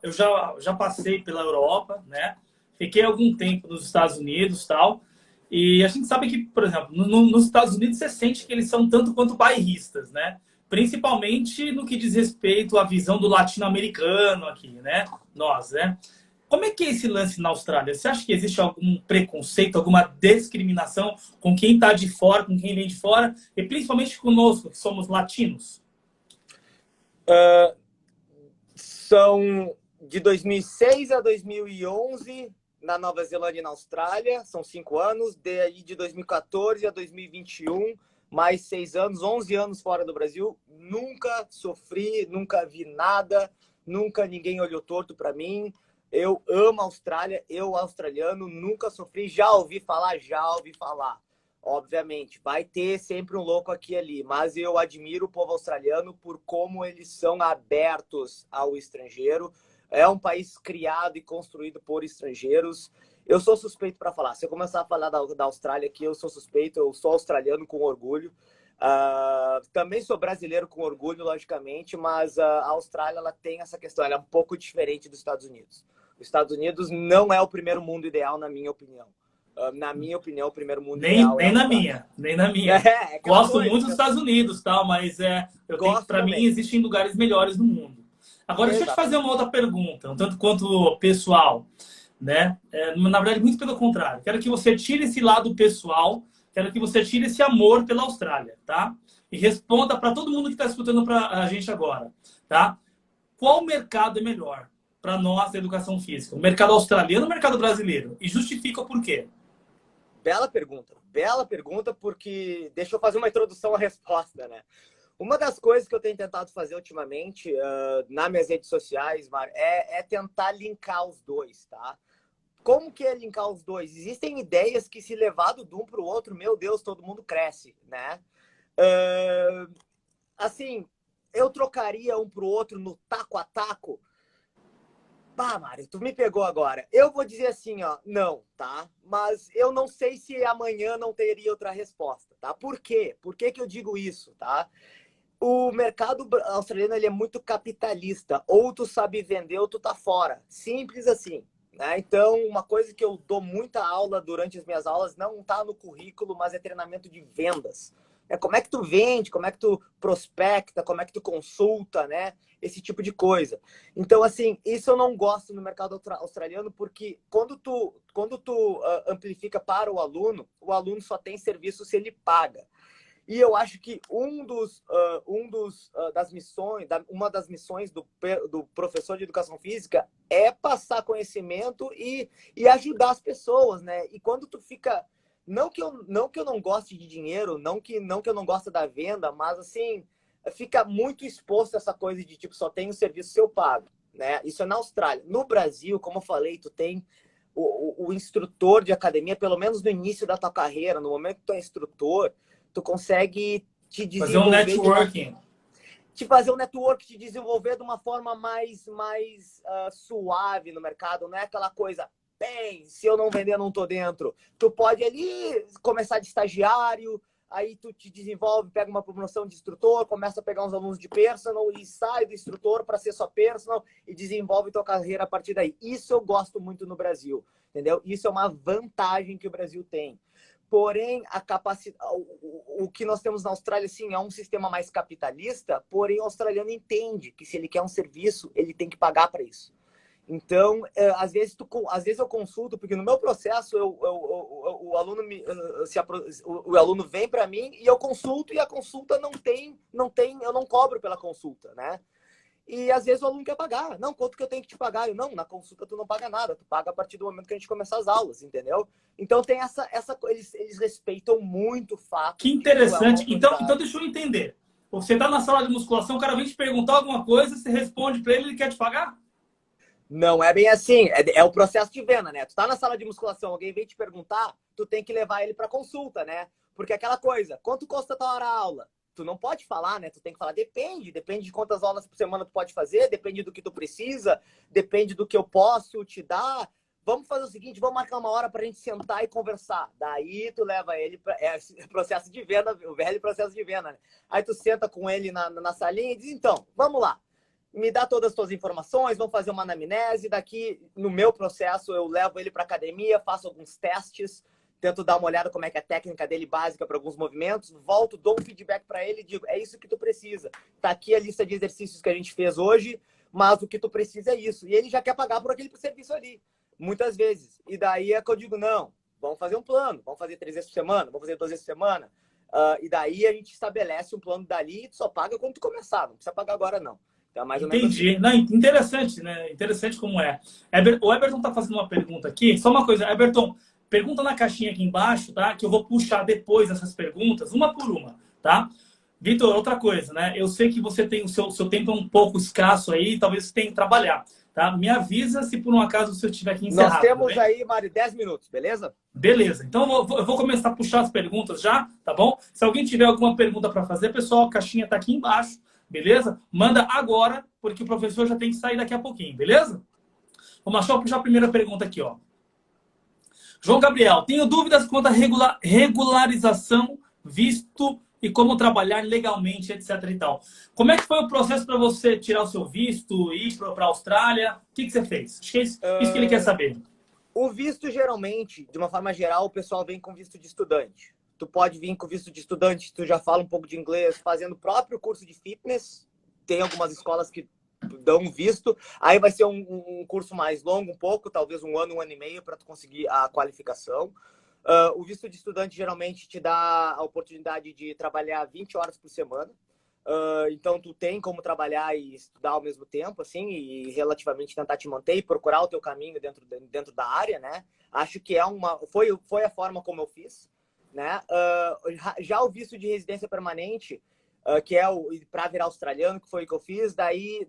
Eu já passei pela Europa, né? Fiquei algum tempo nos Estados Unidos, tal. E a gente sabe que, por exemplo, nos Estados Unidos você sente que eles são tanto quanto bairristas, né? Principalmente no que diz respeito à visão do latino-americano aqui, né? Nós, né? Como é que é esse lance na Austrália? Você acha que existe algum preconceito, alguma discriminação com quem está de fora, com quem vem de fora, e principalmente conosco, que somos latinos? São de 2006 a 2011 na Nova Zelândia e na Austrália, são 5 anos. De 2014 a 2021, mais 6 anos, 11 anos fora do Brasil. Nunca sofri, nunca vi nada, nunca ninguém olhou torto para mim. Eu amo a Austrália, eu australiano, nunca sofri. Já ouvi falar. Obviamente, vai ter sempre um louco aqui e ali, mas eu admiro o povo australiano por como eles são abertos ao estrangeiro. É um país criado e construído por estrangeiros. Eu sou suspeito para falar. Se eu começar a falar da Austrália aqui, eu sou suspeito. Eu sou australiano com orgulho. Também sou brasileiro com orgulho, logicamente, mas a Austrália ela tem essa questão. Ela é um pouco diferente dos Estados Unidos. Os Estados Unidos não é o primeiro mundo ideal, na minha opinião. Na minha opinião, o primeiro mundo ideal nem na minha, nem na minha. Gosto muito dos Estados Unidos, tal, mas para mim existem lugares melhores no mundo. Agora, deixa eu te fazer uma outra pergunta, um tanto quanto pessoal, né? Na verdade, muito pelo contrário. Quero que você tire esse lado pessoal, quero que você tire esse amor pela Austrália, tá? E responda para todo mundo que está escutando a gente agora, tá? Qual mercado é melhor para nós da educação física? O mercado australiano ou o mercado brasileiro? E justifica o porquê. Bela pergunta, porque deixa eu fazer uma introdução à resposta, né? Uma das coisas que eu tenho tentado fazer ultimamente nas minhas redes sociais, Mário, é tentar linkar os dois, tá? Como que é linkar os dois? Existem ideias que, se levado de um para o outro, meu Deus, todo mundo cresce, né? Assim, eu trocaria um para o outro no taco a taco? Bah, Mário, tu me pegou agora. Eu vou dizer assim, ó, não, tá? Mas eu não sei se amanhã não teria outra resposta, tá? Por quê? Por que que eu digo isso, tá? O mercado australiano, ele é muito capitalista. Ou tu sabe vender ou tu tá fora. Simples assim, né? Então, uma coisa que eu dou muita aula durante as minhas aulas, não tá no currículo, mas é treinamento de vendas. Como é que tu vende, como é que tu prospecta, como é que tu consulta, né? Esse tipo de coisa. Então, assim, isso eu não gosto no mercado australiano, porque quando tu amplifica para o aluno só tem serviço se ele paga. E eu acho que uma das missões do professor de educação física é passar conhecimento e ajudar as pessoas, né? E quando tu fica... Não que eu não goste de dinheiro, não que eu não goste da venda, mas assim, fica muito exposto a essa coisa de tipo, só tem o serviço se eu pago, né? Isso é na Austrália. No Brasil, como eu falei, tu tem o instrutor de academia, pelo menos no início da tua carreira, no momento que tu é instrutor, tu consegue te desenvolver... Fazer um networking. Fazer um network, te desenvolver de uma forma mais suave no mercado, não é aquela coisa... Bem, se eu não vender, eu não tô dentro. Tu pode ali começar de estagiário, aí tu te desenvolve, pega uma promoção de instrutor, começa a pegar uns alunos de personal e sai do instrutor para ser só personal e desenvolve tua carreira a partir daí. Isso eu gosto muito no Brasil, entendeu? Isso é uma vantagem que o Brasil tem. Porém, o que nós temos na Austrália, sim, é um sistema mais capitalista, porém o australiano entende que se ele quer um serviço, ele tem que pagar para isso. Então, às vezes eu consulto, porque no meu processo o aluno vem para mim e eu consulto, e a consulta não tem, eu não cobro pela consulta, né? E às vezes o aluno quer pagar. Não, quanto que eu tenho que te pagar? Eu, não, na consulta tu não paga nada, tu paga a partir do momento que a gente começar as aulas, entendeu? Então tem eles respeitam muito o fato. Que interessante. Então deixa eu entender. Você tá na sala de musculação, o cara vem te perguntar alguma coisa, você responde para ele, ele quer te pagar? Não é bem assim, é o processo de venda, né? Tu tá na sala de musculação, alguém vem te perguntar, tu tem que levar ele para consulta, né? Porque aquela coisa, quanto custa a tua hora aula? tu não pode falar, né? Tu tem que falar, depende de quantas aulas por semana tu pode fazer, depende do que tu precisa, depende do que eu posso te dar. Vamos fazer o seguinte, vamos marcar uma hora pra gente sentar e conversar. Daí tu leva ele para processo de venda, o velho processo de venda, né? Aí tu senta com ele na salinha e diz, então, vamos lá. Me dá todas as tuas informações, vamos fazer uma anamnese. Daqui, no meu processo, eu levo ele para academia, faço alguns testes, tento dar uma olhada como é que é a técnica dele básica para alguns movimentos, volto, dou um feedback para ele e digo, é isso que tu precisa. Tá aqui a lista de exercícios que a gente fez hoje, mas o que tu precisa é isso. E ele já quer pagar por aquele serviço ali, muitas vezes. E daí é que eu digo, não, vamos fazer um plano, vamos fazer 3 vezes por semana, vamos fazer 2 vezes por semana. E daí a gente estabelece um plano dali e tu só paga quando tu começar, não precisa pagar agora não. Então, mais ou menos Entendi. assim. Não, interessante, né? Interessante como é. O Eberton está fazendo uma pergunta aqui. Só uma coisa, Eberton, pergunta na caixinha aqui embaixo, tá? Que eu vou puxar depois essas perguntas, uma por uma, tá? Vitor, outra coisa, né? Eu sei que você tem o seu tempo um pouco escasso aí, talvez você tenha que trabalhar, tá? Me avisa se por um acaso você tiver que encerrar. Nós temos aí, Mário, 10 minutos, beleza? Beleza. Então eu vou começar a puxar as perguntas já, tá bom? Se alguém tiver alguma pergunta para fazer, pessoal, a caixinha tá aqui embaixo. Beleza? Manda agora, porque o professor já tem que sair daqui a pouquinho, beleza? Vamos só puxar a primeira pergunta aqui, ó. João Gabriel, tenho dúvidas quanto à regularização, visto e como trabalhar legalmente, etc e tal. Como é que foi o processo para você tirar o seu visto, ir para a Austrália? O que você fez? Acho que é isso que ele quer saber. O visto, geralmente, de uma forma geral, o pessoal vem com visto de estudante. Tu pode vir com visto de estudante, tu já fala um pouco de inglês, fazendo o próprio curso de fitness. Tem algumas escolas que dão visto. Aí vai ser um curso mais longo um pouco, talvez 1 ano, 1 ano e meio, para tu conseguir a qualificação. O visto de estudante geralmente te dá a oportunidade de trabalhar 20 horas por semana. Então, tu tem como trabalhar e estudar ao mesmo tempo, assim, e relativamente tentar te manter e procurar o teu caminho dentro da área, né? Acho que foi a forma como eu fiz, né? Já o visto de residência permanente, que é o para virar australiano, que foi o que eu fiz, daí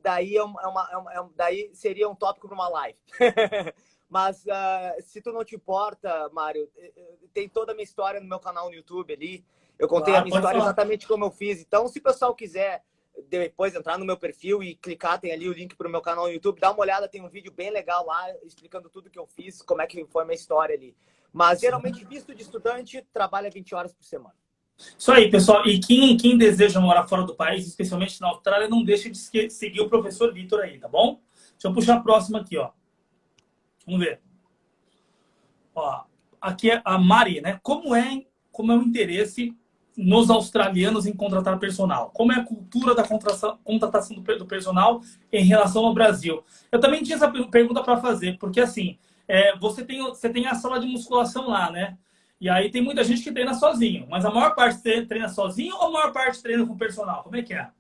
seria um tópico para uma live. Mas se tu não te importa, Mário, tem toda a minha história no meu canal no YouTube ali. Eu contei a minha história exatamente como eu fiz. Então, se o pessoal quiser depois entrar no meu perfil e clicar, tem ali o link para o meu canal no YouTube, dá uma olhada, tem um vídeo bem legal lá, explicando tudo que eu fiz, como é que foi a minha história ali. Mas, geralmente, visto de estudante, trabalha 20 horas por semana. Isso aí, pessoal. E quem deseja morar fora do país, especialmente na Austrália, não deixe de seguir o professor Vitor aí, tá bom? Deixa eu puxar a próxima aqui, ó. Vamos ver. Ó, aqui é a Mari, né? Como é o interesse nos australianos em contratar personal? Como é a cultura da contratação do personal em relação ao Brasil? Eu também tinha essa pergunta para fazer, porque assim, você tem a sala de musculação lá, né? E aí tem muita gente que treina sozinho, mas a maior parte treina sozinho ou a maior parte treina com personal? Como é que é?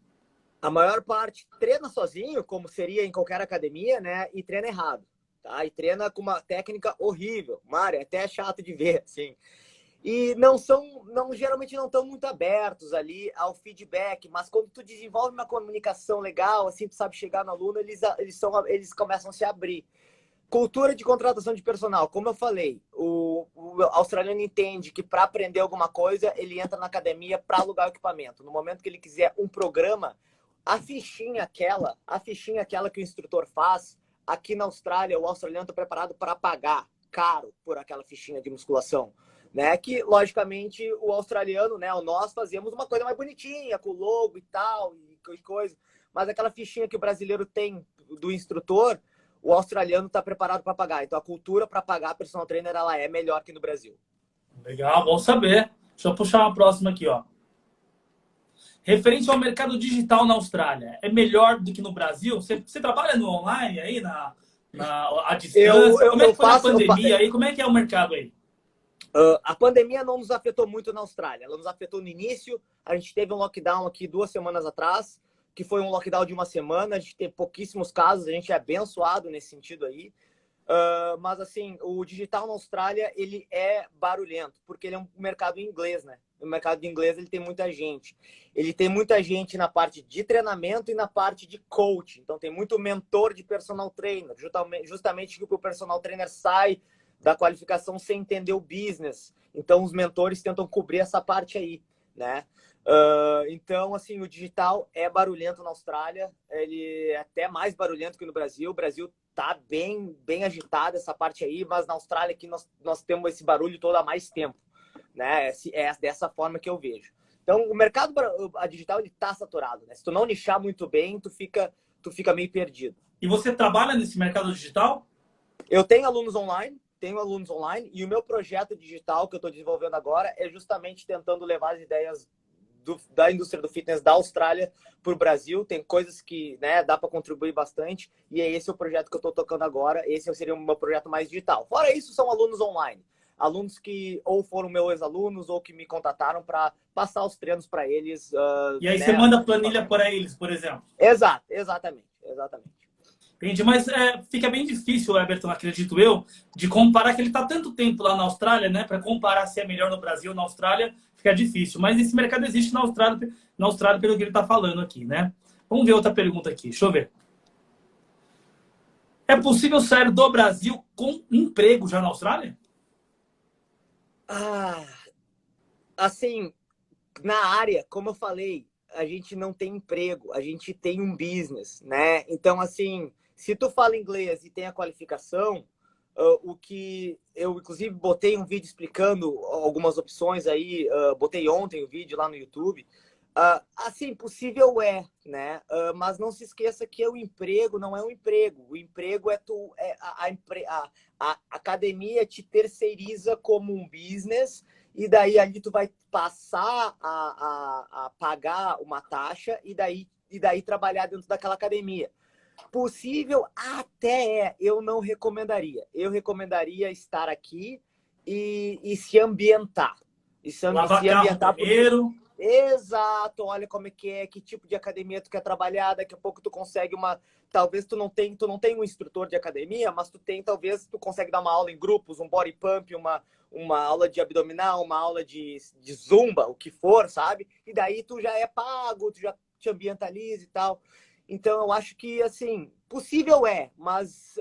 A maior parte treina sozinho, como seria em qualquer academia, né? E treina errado, tá? E treina com uma técnica horrível. Mário, até é chato de ver, assim. E geralmente não estão muito abertos ali ao feedback, mas quando tu desenvolve uma comunicação legal, assim, tu sabe chegar no aluno, eles começam a se abrir. Cultura de contratação de personal, como eu falei, o australiano entende que para aprender alguma coisa, ele entra na academia para alugar o equipamento. No momento que ele quiser um programa, a fichinha aquela que o instrutor faz, aqui na Austrália, o australiano está preparado para pagar caro por aquela fichinha de musculação. Né? Que, logicamente, o australiano, né? Nós fazíamos uma coisa mais bonitinha, com logo e tal, e coisa. Mas aquela fichinha que o brasileiro tem do instrutor, o australiano está preparado para pagar. Então, a cultura para pagar personal trainer, ela é melhor que no Brasil. Legal, bom saber. Deixa eu puxar uma próxima aqui, ó. Referente ao mercado digital na Austrália, é melhor do que no Brasil? Você trabalha no online aí, à distância? Como é que foi a pandemia aí? Como é que é o mercado aí? A pandemia não nos afetou muito na Austrália. Ela nos afetou no início. A gente teve um lockdown aqui 2 semanas atrás, que foi um lockdown de 1 semana. A gente teve pouquíssimos casos. A gente é abençoado nesse sentido aí. Mas, assim, o digital na Austrália, ele é barulhento, porque ele é um mercado em inglês, né? No mercado de inglês, ele tem muita gente. Ele tem muita gente na parte de treinamento e na parte de coaching. Então, tem muito mentor de personal trainer. Justamente que o personal trainer sai da qualificação sem entender o business. Então, os mentores tentam cobrir essa parte aí, né? Então, assim, o digital é barulhento na Austrália, ele é até mais barulhento que no Brasil. O Brasil tá bem agitado essa parte aí, mas na Austrália aqui nós temos esse barulho todo há mais tempo, né? É dessa forma que eu vejo. Então, o mercado digital, ele tá saturado, né? Se tu não nichar muito bem, tu fica meio perdido. E você trabalha nesse mercado digital? Eu tenho alunos online, e o meu projeto digital que eu estou desenvolvendo agora é justamente tentando levar as ideias da indústria do fitness da Austrália para o Brasil. Tem coisas que, né, dá para contribuir bastante, e é esse o projeto que eu estou tocando agora. Esse seria o meu projeto mais digital. Fora isso, são alunos online. Alunos que ou foram meus ex-alunos ou que me contataram para passar os treinos para eles. E aí né? você manda planilha para eles, por exemplo? Exatamente. Entendi, mas fica bem difícil, Everton, acredito eu, de comparar, que ele está tanto tempo lá na Austrália, né? Para comparar se é melhor no Brasil ou na Austrália, fica difícil. Mas esse mercado existe na Austrália pelo que ele está falando aqui, né? Vamos ver outra pergunta aqui, deixa eu ver. É possível sair do Brasil com emprego já na Austrália? Assim, na área, como eu falei, a gente não tem emprego, a gente tem um business, né? Então, assim, se tu fala inglês e tem a qualificação, o que eu, inclusive, botei um vídeo explicando algumas opções aí, botei ontem o vídeo lá no YouTube. Assim, possível né? Mas não se esqueça que o emprego não é um emprego. O emprego a academia te terceiriza como um business, e daí ali tu vai passar a pagar uma taxa e daí trabalhar dentro daquela academia. Possível até eu não recomendaria. Eu recomendaria estar aqui e se ambientar. Lavar carro primeiro. Exato, olha como é, que tipo de academia tu quer trabalhar, daqui a pouco tu consegue talvez tu não tenha um instrutor de academia, mas talvez tu consegue dar uma aula em grupos, um body pump, uma aula de abdominal, uma aula de zumba, o que for, sabe? E daí tu já é pago, tu já te ambientaliza e tal. Então eu acho que, assim, possível mas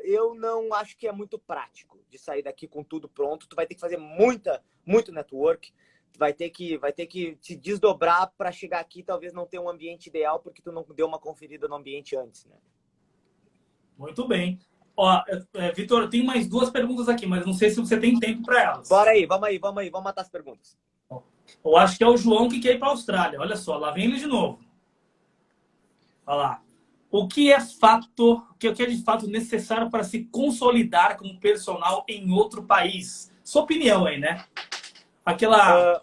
eu não acho que é muito prático de sair daqui com tudo pronto. Tu vai ter que fazer muito network. Vai ter que te desdobrar para chegar aqui, talvez não ter um ambiente ideal, porque tu não deu uma conferida no ambiente antes, né? Muito bem. Ó, Vitor, tem mais duas perguntas aqui, mas não sei se você tem tempo para elas. Bora aí, vamos matar as perguntas. Eu acho que é o João que quer ir para a Austrália. Olha só, lá vem ele de novo. Olha lá. O que é de fato necessário para se consolidar como personal em outro país? Sua opinião aí, né?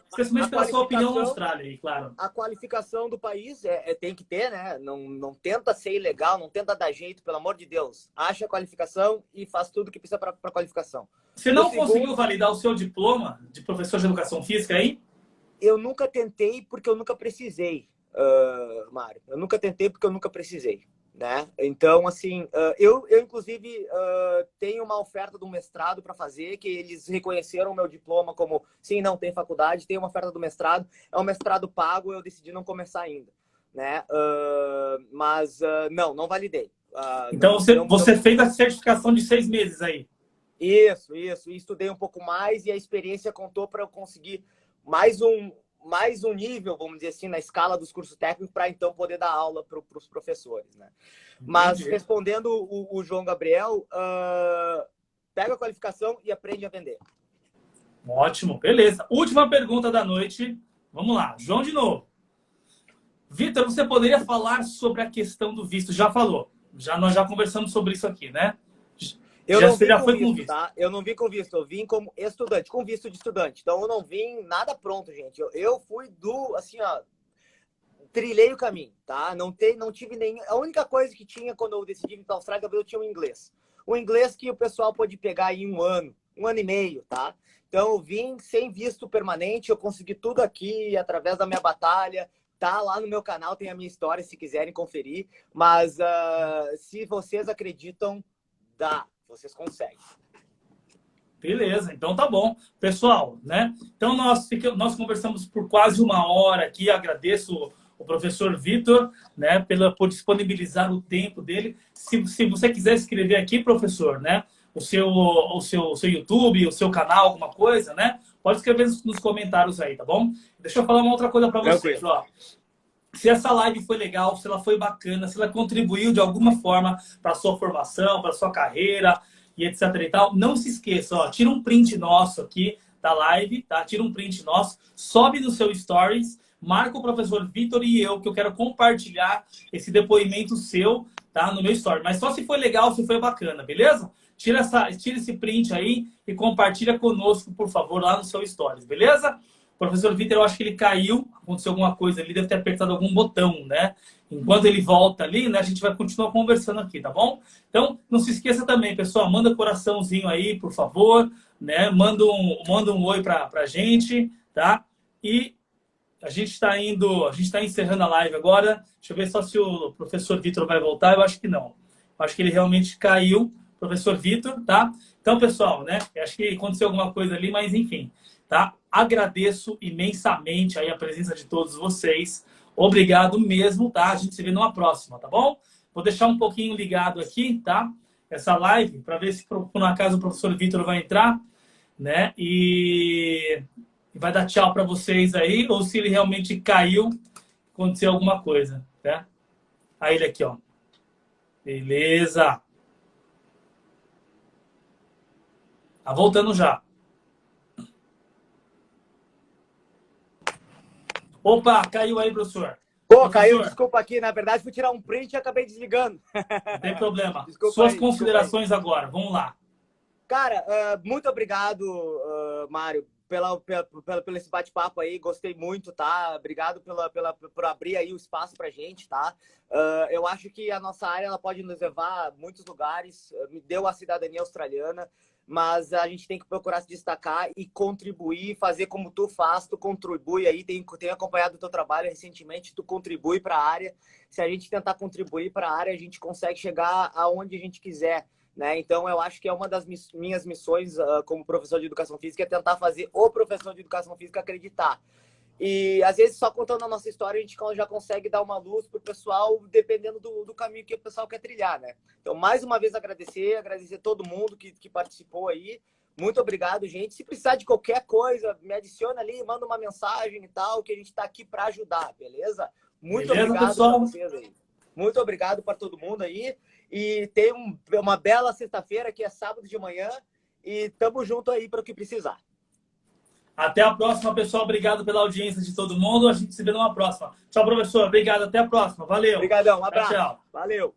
Especialmente pela sua opinião na Austrália, aí, claro. A qualificação do país tem que ter, né? Não tenta ser ilegal, não tenta dar jeito, pelo amor de Deus. Acha a qualificação e faz tudo que precisa para a qualificação. Você não conseguiu validar o seu diploma de professor de educação física aí? Eu nunca tentei porque eu nunca precisei, Mário. Eu nunca tentei porque eu nunca precisei. Né? Então, assim, eu inclusive tenho uma oferta do mestrado para fazer, que eles reconheceram o meu diploma como, sim, não tem faculdade, tem uma oferta do mestrado, é um mestrado pago, eu decidi não começar ainda, né? Mas não validei. Então você fez a certificação de 6 meses aí? Isso, e estudei um pouco mais e a experiência contou para eu conseguir mais um nível, vamos dizer assim, na escala dos cursos técnicos, para então poder dar aula para os professores, né? Entendi. Mas respondendo o João Gabriel, pega a qualificação e aprende a vender. Ótimo, beleza. Última pergunta da noite. Vamos lá, João de novo. Vitor, você poderia falar sobre a questão do visto? Já falou. Nós já conversamos sobre isso aqui, né? Você já foi com visto, tá? Eu não vim com visto, eu vim como estudante, com visto de estudante. Então eu não vim nada pronto, gente. Eu fui assim, ó, trilhei o caminho, tá? Não tive nem. A única coisa que tinha quando eu decidi vir para a Austrália, eu tinha o inglês. O inglês que o pessoal pode pegar em um ano e meio, tá? Então eu vim sem visto permanente, eu consegui tudo aqui através da minha batalha. Tá lá no meu canal, tem a minha história, se quiserem conferir. Mas se vocês acreditam, dá. Vocês conseguem. Beleza, então tá bom. Pessoal, né? Então nós conversamos por quase 1 hora aqui. Agradeço o professor Vitor, né, por disponibilizar o tempo dele. Se você quiser escrever aqui, professor, né, o seu YouTube, o seu canal, alguma coisa, né? Pode escrever nos comentários aí, tá bom? Deixa eu falar uma outra coisa para vocês, ó. Se essa live foi legal, se ela foi bacana, se ela contribuiu de alguma forma para a sua formação, para a sua carreira e etc e tal, não se esqueça, ó, tira um print nosso aqui da live, tá? Tira um print nosso, sobe no seu stories, marca o professor Vitor e eu, que eu quero compartilhar esse depoimento seu, tá? No meu story. Mas só se foi legal, se foi bacana, beleza? Tira esse print aí e compartilha conosco, por favor, lá no seu stories, beleza? O professor Vitor, eu acho que ele caiu, aconteceu alguma coisa ali, deve ter apertado algum botão, né? Enquanto ele volta ali, né, a gente vai continuar conversando aqui, tá bom? Então, não se esqueça também, pessoal, manda coraçãozinho aí, por favor, né? Manda um oi pra gente, tá? E a gente tá encerrando a live agora. Deixa eu ver só se o professor Vitor vai voltar. Eu acho que não. Eu acho que ele realmente caiu, professor Vitor, tá? Então, pessoal, né? Eu acho que aconteceu alguma coisa ali, mas enfim, tá? Agradeço imensamente aí a presença de todos vocês. Obrigado mesmo, tá? A gente se vê numa próxima, tá bom? Vou deixar um pouquinho ligado aqui, tá? Essa live, para ver se por um acaso o professor Vitor vai entrar, né? E vai dar tchau para vocês aí, ou se ele realmente caiu, aconteceu alguma coisa, né? Aí ele aqui, ó. Beleza. Tá voltando já. Opa, caiu aí, professor. Pô, caiu, desculpa aqui. Na verdade, fui tirar um print e acabei desligando. Não tem problema. Desculpa Suas aí, considerações agora. Vamos lá. Cara, muito obrigado, Mário, pelo esse bate-papo aí. Gostei muito, tá? Obrigado por abrir aí o espaço pra gente, tá? Eu acho que a nossa área ela pode nos levar a muitos lugares. Me deu a cidadania australiana, mas a gente tem que procurar se destacar e contribuir, fazer como tu faz, tu contribui aí, tenho acompanhado o teu trabalho recentemente, tu contribui para a área. Se a gente tentar contribuir para a área, a gente consegue chegar aonde a gente quiser, né? Então, eu acho que é uma das minhas missões como professor de educação física é tentar fazer o professor de educação física acreditar. E, às vezes, só contando a nossa história, a gente já consegue dar uma luz pro pessoal, dependendo do caminho que o pessoal quer trilhar, né? Então, mais uma vez, agradecer todo mundo que participou aí. Muito obrigado, gente. Se precisar de qualquer coisa, me adiciona ali, manda uma mensagem e tal, que a gente tá aqui para ajudar, beleza? Muito obrigado para vocês aí. Muito obrigado para todo mundo aí. E tem uma bela sexta-feira, que é sábado de manhã, e tamo junto aí para o que precisar. Até a próxima, pessoal. Obrigado pela audiência de todo mundo. A gente se vê numa próxima. Tchau, professor. Obrigado. Até a próxima. Valeu. Obrigadão. Um abraço. Tchau. Valeu.